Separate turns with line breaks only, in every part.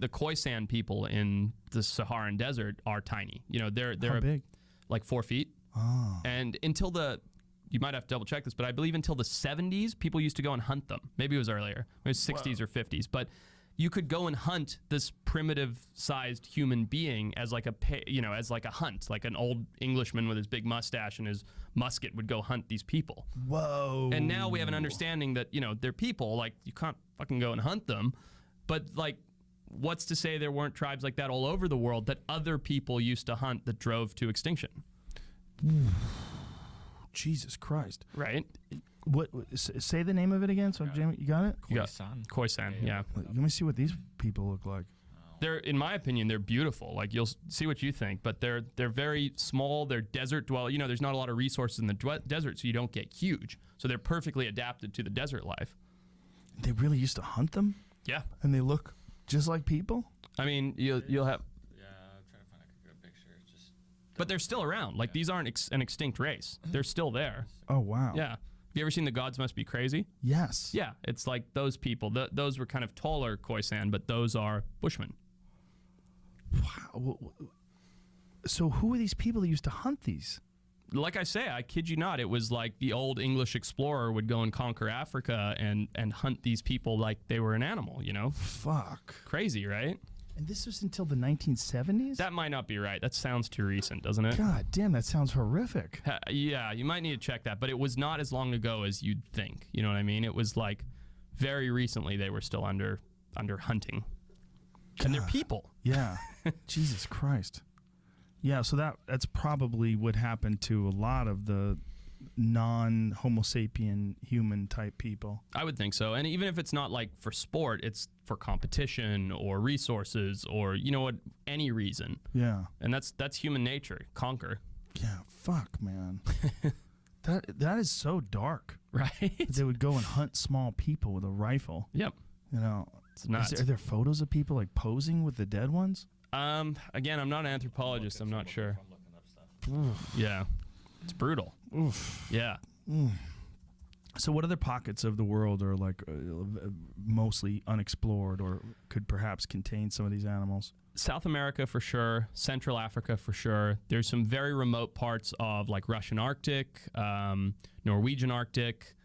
the Khoisan people in the Saharan desert are tiny. You know, they're
How big?
Like 4 feet.
Oh.
And you might have to double check this, but I believe until the 70s, people used to go and hunt them. Maybe it was earlier. It was 60s or 50s. But you could go and hunt this primitive-sized human being as like as like a hunt. Like an old Englishman with his big mustache and his musket would go hunt these people.
Whoa.
And now we have an understanding that, they're people. Like, you can't fucking go and hunt them. But, like, what's to say there weren't tribes like that all over the world that other people used to hunt that drove to extinction?
Jesus Christ.
Right?
What? Say the name of it again. So, Jamie, you got it?
Khoisan, yeah.
Let me see what these people look like.
They're, in my opinion, they're beautiful. Like, you'll see what you think, but they're very small. They're desert dwellers. There's not a lot of resources in the desert, so you don't get huge. So they're perfectly adapted to the desert life.
They really used to hunt them?
Yeah.
And they look just like people?
I mean, you'll have...
Yeah, I'm trying to find a good picture.
But they're still around. Like, these aren't an extinct race. They're still there.
Oh, wow.
Yeah. Have you ever seen The Gods Must Be Crazy?
Yes.
Yeah, it's like those people. Those were kind of taller Khoisan, but those are Bushmen.
Wow. So who are these people that used to hunt these?
Like I say, I kid you not, it was like the old English explorer would go and conquer Africa and hunt these people like they were an animal,
Fuck.
Crazy, right?
And this was until the 1970s?
That might not be right. That sounds too recent, doesn't it?
God damn, that sounds horrific.
Yeah, you might need to check that. But it was not as long ago as you'd think. You know what I mean? It was like very recently they were still under hunting. God. And they're people.
Yeah. Jesus Christ. Yeah, so that's probably what happened to a lot of the non-Homo sapien human type people.
I would think so. And even if it's not like for sport, it's for competition or resources or any reason.
Yeah.
And that's human nature. Conquer.
Yeah, fuck, man. that is so dark.
Right?
They would go and hunt small people with a rifle.
Yep. It's nuts.
Are there photos of people like posing with the dead ones?
Again, I'm not an anthropologist. I'm not sure.
I'm looking up stuff.
Yeah. It's brutal.
Oof.
Yeah.
So what other pockets of the world are like mostly unexplored or could perhaps contain some of these animals?
South America for sure. Central Africa for sure. There's some very remote parts of like Russian Arctic, Norwegian Arctic.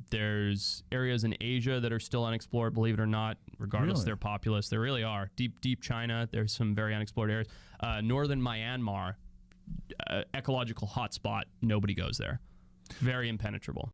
There's areas in Asia that are still unexplored, believe it or not, regardless of their populace. There really are. Deep China, there's some very unexplored areas. Northern Myanmar, ecological hotspot, nobody goes there. Very impenetrable.